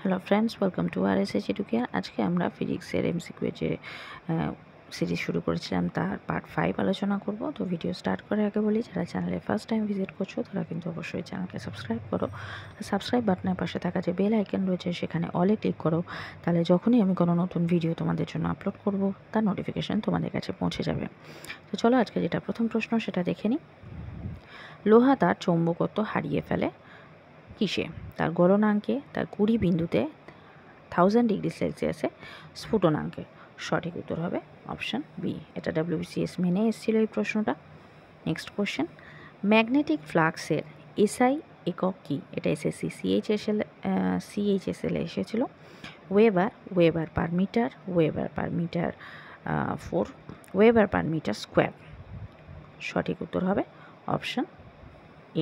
Hello friends, welcome to RSH educare. আজকে আমরা ফিজিক্সের এমসিকিউ যে সিরিজ শুরু করেছিলাম তার পার্ট 5 আলোচনা করব। তো ভিডিও স্টার্ট করার আগে বলি, যারা চ্যানেলে ফার্স্ট টাইম ভিজিট করছো তারা কিন্তু অবশ্যই চ্যানেলকে সাবস্ক্রাইব করো। সাবস্ক্রাইব বাটনের পাশে থাকা যে বেল আইকন রয়েছে সেখানে অলে ক্লিক করো, তাহলে যখনই আমি কোনো নতুন ভিডিও তোমাদের জন্য আপলোড করব তার নোটিফিকেশন তোমাদের কাছে পৌঁছে যাবে। তো চলো আজকে যেটা প্রথম প্রশ্ন সেটা দেখে নিই। লোহা তার চৌম্বকত্ব হারিয়ে ফেলে কিসে? তার গলনাঙ্কে, তার 20 বিন্দুতে, 1000 ডিগ্রি সেলসিয়াসে, স্ফুটনাঙ্কে। সঠিক উত্তর হবে অপশান বি। এটা WBCS মেনে এসেছিল এই প্রশ্নটা। নেক্সট কোশ্চেন, ম্যাগনেটিক ফ্লাক্সের এসআই একক কি? এটা SSC CHSL এসেছিল। Weber per metre, weber per metre 4, weber per metre square. সঠিক উত্তর হবে option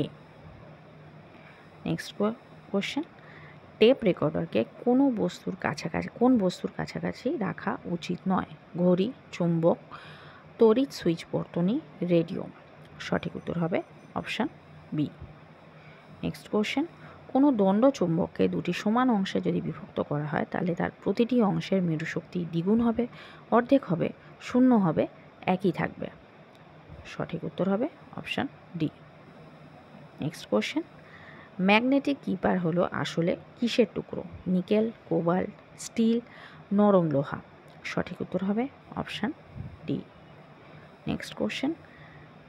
A. Next question, tape রেকর্ডারকে কোন বস্তুর কাছাকাছি রাখা উচিত নয়? ঘড়ি, চুম্বক, তড়িৎ সুইচ বর্তনী, রেডিও। সঠিক উত্তর হবে অপশান বি। নেক্সট কোশ্চেন, কোনো দণ্ড চুম্বককে দুটি সমান অংশে যদি বিভক্ত করা হয় তাহলে তার প্রতিটি অংশের মেরুশক্তি দ্বিগুণ হবে, অর্ধেক হবে, শূন্য হবে, একই থাকবে। সঠিক উত্তর হবে option D. Next question, magnetic keeper হলো আসলে কিসের টুকরো? নিকেল, কোবাল্ট, স্টিল, নরম লোহা। সঠিক উত্তর হবে option D. Next question,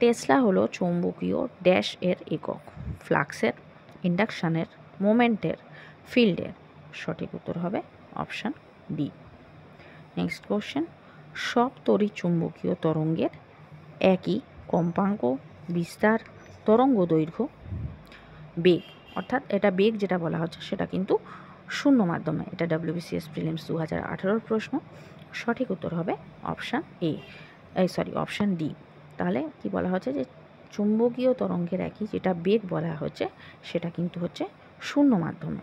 Tesla হলো চৌম্বকীয় ড্যাশ এর একক? ফ্লাক্সের, ইন্ডাকশানের, মোমেন্টের, ফিল্ডের। সঠিক উত্তর হবে অপশান ডি। নেক্সট কোশ্চেন, সব তড়িৎ চুম্বকীয় তরঙ্গের একই কম্পাঙ্ক, বিস্তার, তরঙ্গ দৈর্ঘ্য, বেগ, অর্থাৎ এটা বেগ যেটা বলা হচ্ছে সেটা কিন্তু শূন্য মাধ্যমে। এটা WBCS প্রিলিমস 2018 প্রশ্ন। সঠিক উত্তর হবে অপশান অপশান ডি। তাহলে কি বলা হচ্ছে যে চুম্বকীয় তরঙ্গের একই যেটা বেগ বলা হচ্ছে সেটা কিন্তু হচ্ছে শূন্য মাধ্যমে।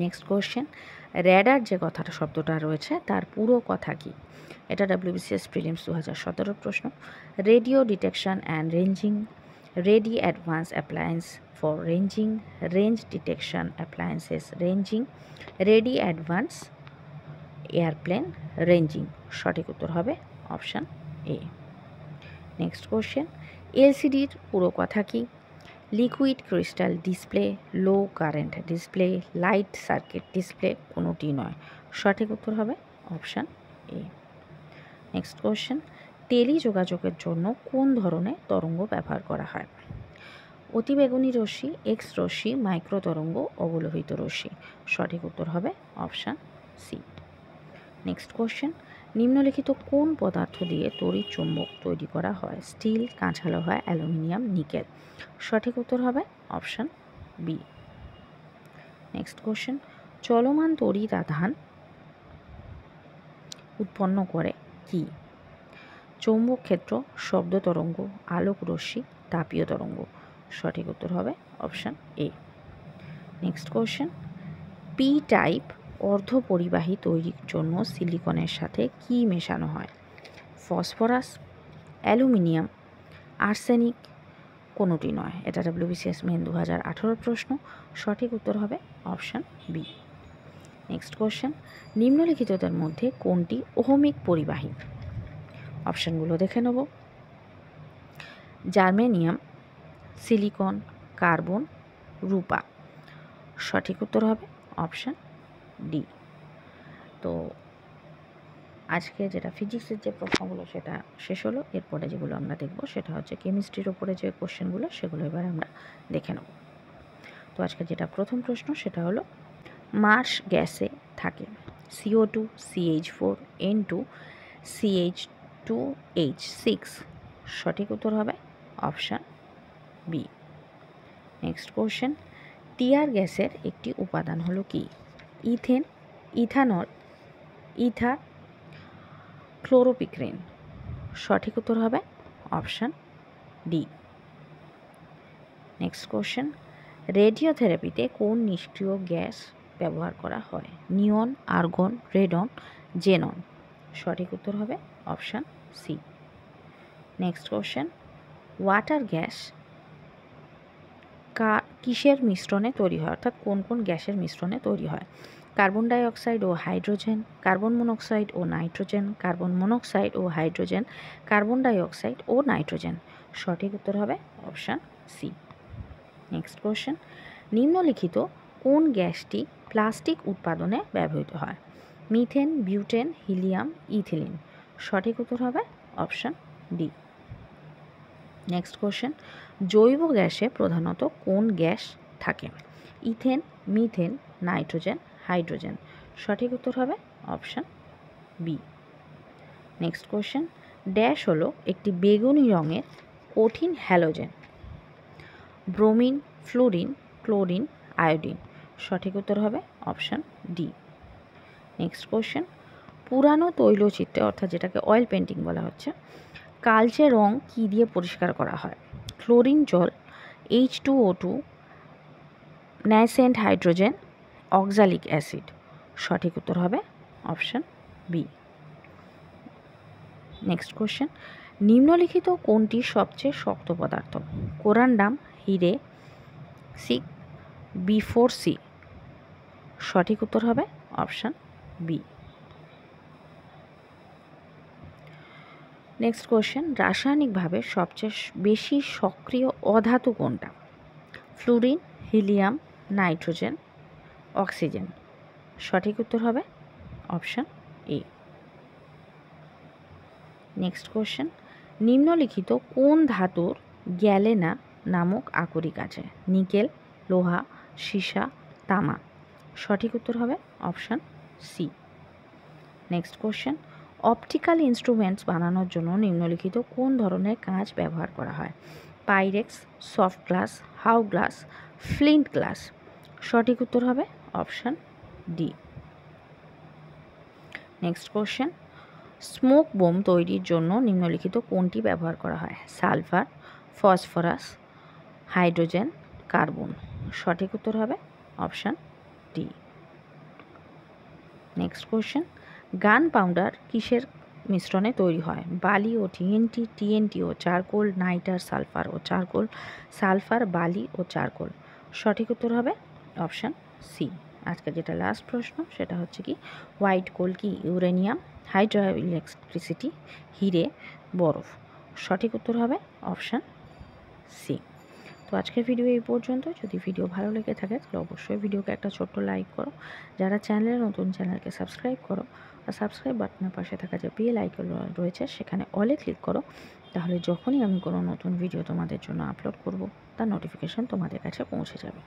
নেক্সট কোশ্চেন, র্যাডার যে কথাটা শব্দটা রয়েছে তার পুরো কথা কি? এটা WBCS প্রিলিমস 2017 প্রশ্ন। Radio detection and ranging, ready advance appliance for ranging, range detection appliances ranging, ready advance aeroplane ranging. সঠিক উত্তর হবে অপশান এ। নেক্সট কোশ্চেন, LCDর পুরো কথা কি? Liquid crystal display, low current display, light circuit display, কোনোটি নয়। সঠিক উত্তর হবে অপশান এ। নেক্সট কোশ্চেন, টেলিযোগাযোগের জন্য কোন ধরনের তরঙ্গ ব্যবহার করা হয়? অতিবেগুনি রশ্মি, এক্স রশ্মি, মাইক্রো তরঙ্গ, অবলোহিত রশ্মি। সঠিক উত্তর হবে অপশান সি। নেক্সট কোশ্চেন, নিম্নলিখিত কোন পদার্থ দিয়ে তড়িৎ চুম্বক তৈরি করা হয়? স্টিল, কাঁচা লোহা, অ্যালুমিনিয়াম, নিকেল। সঠিক উত্তর হবে অপশান বি। নেক্সট কোশ্চেন, চলমান তড়িৎ আধান উৎপন্ন করে কি? চৌম্বক ক্ষেত্র, শব্দ তরঙ্গ, আলোক রশ্মি, তাপীয় তরঙ্গ। সঠিক উত্তর হবে option A. Next question, P type অর্ধপরিবাহী তৈরির জন্য সিলিকনের সাথে কি মেশানো হয়? ফসফরাস, অ্যালুমিনিয়াম, আর্সেনিক, কোনোটি নয়। এটা WBCS মেন 2018 প্রশ্ন। সঠিক উত্তর হবে অপশান বি। নেক্সট কোশ্চেন, নিম্নলিখিতদের মধ্যে কোনটি ওহমিক পরিবাহী? অপশানগুলো দেখে নেব। জার্মেনিয়াম, সিলিকন, কার্বন, রূপা। সঠিক উত্তর হবে অপশান ডি। তো আজকে যেটা ফিজিক্সের যে প্রশ্নগুলো সেটা শেষ হলো। এরপরে যেগুলো আমরা দেখব সেটা হচ্ছে কেমিস্ট্রির ওপরে যে কোশ্চেনগুলো সেগুলো এবার আমরা দেখে নেব। তো আজকে যেটা প্রথম প্রশ্ন সেটা হলো, মার্স গ্যাসে থাকে CO2, CH4, N2, CH2H6। সঠিক উত্তর হবে option B. Next question, tear গ্যাসের একটি উপাদান হলো কি? Ethane, ethanol, ether, chloropicrin. সঠিক উত্তর হবে অপশান ডি। নেক্সট কোশ্চেন, রেডিওথেরাপিতে কোন নিষ্ক্রিয় গ্যাস ব্যবহার করা হয়? Neon, argon, radon, xenon. সঠিক উত্তর হবে option C. Next question, water gas কিসের মিশ্রণে তৈরি হয়, অর্থাৎ কোন কোন গ্যাসের মিশ্রণে তৈরি হয়? কার্বন ডাইঅক্সাইড ও হাইড্রোজেন, কার্বন মনোক্সাইড ও নাইট্রোজেন, কার্বন মনোক্সাইড ও হাইড্রোজেন, কার্বন ডাইঅক্সাইড ও নাইট্রোজেন। সঠিক উত্তর হবে অপশান সি। নেক্সট কোশ্চেন, নিম্নলিখিত কোন গ্যাসটি প্লাস্টিক উৎপাদনে ব্যবহৃত হয়? Methane, butane, helium, ethylene. সঠিক উত্তর হবে অপশান ডি। নেক্সট কোশ্চেন, জৈব গ্যাসে প্রধানত কোন গ্যাস থাকে? Ethane, methane, nitrogen, hydrogen. সঠিক উত্তর হবে option B. Next question, dash হলো একটি বেগুনি রঙের কঠিন halogen? Bromine, fluorine, chlorine, iodine. সঠিক উত্তর হবে অপশান ডি। নেক্সট কোশ্চেন, পুরানো তৈলচিত্রে, অর্থাৎ যেটাকে অয়েল পেন্টিং বলা হচ্ছে, কালচে রং কী দিয়ে পরিষ্কার করা হয়? ক্লোরিন জল, H2O2, nascent hydrogen, oxalic acid. সঠিক উত্তর হবে অপশান বি। নেক্সট কোশ্চেন, নিম্নলিখিত কোনটি সবচেয়ে শক্ত পদার্থ? কোরান্ডাম, হিরে, B4C। সঠিক উত্তর হবে অপশান বি। নেক্সট কোশ্চেন, রাসায়নিকভাবে সবচেয়ে বেশি সক্রিয় অধাতু কোনটা? Fluorine, helium, nitrogen, oxygen. সঠিক উত্তর হবে অপশান এ। নেক্সট কোশ্চেন, নিম্নলিখিত কোন ধাতুর গ্যালেনা নামক আকরিক আছে? নিকেল, লোহা, সীসা, তামা। সঠিক উত্তর হবে option C. Next question, optical instruments বানানোর জন্য নিম্নলিখিত কোন ধরনের কাঁচ ব্যবহার করা হয়? পাইরেক্স, সফট গ্লাস, হাউ গ্লাস, ফ্লিন্ট গ্লাস। সঠিক উত্তর হবে option D. Next question, smoke bomb তৈরির জন্য নিম্নলিখিত কোনটি ব্যবহার করা হয়? Sulphur, phosphorus, hydrogen, carbon. সঠিক উত্তর হবে option D. Next question, gunpowder কিসের মিশ্রণে তৈরি হয়? বালি ও টিএনটি, টিএনটি ও চারকোল, নাইটার, সালফার ও চারকোল, সালফার, বালি ও চারকোল। সঠিক উত্তর হবে অপশান সি। আজকে যেটা লাস্ট প্রশ্ন সেটা হচ্ছে কি, হোয়াইট কোল কি? ইউরেনিয়াম, হাইড্রো ইলেকট্রিসিটি, হিরে, বরফ। সঠিক উত্তর হবে অপশান সি। তো আজকের ভিডিও এই পর্যন্ত। যদি ভিডিও ভালো লেগে থাকে তাহলে অবশ্যই ভিডিওকে একটা ছোট্ট লাইক করো। যারা চ্যানেলে নতুন, চ্যানেলকে সাবস্ক্রাইব করো আর সাবস্ক্রাইব বাটনের পাশে থাকা যে বেল আইকন রয়েছে সেখানে অলে ক্লিক করো। তাহলে যখনই আমি কোনো নতুন ভিডিও তোমাদের জন্য আপলোড করব তার নোটিফিকেশান তোমাদের কাছে পৌঁছে যাবে।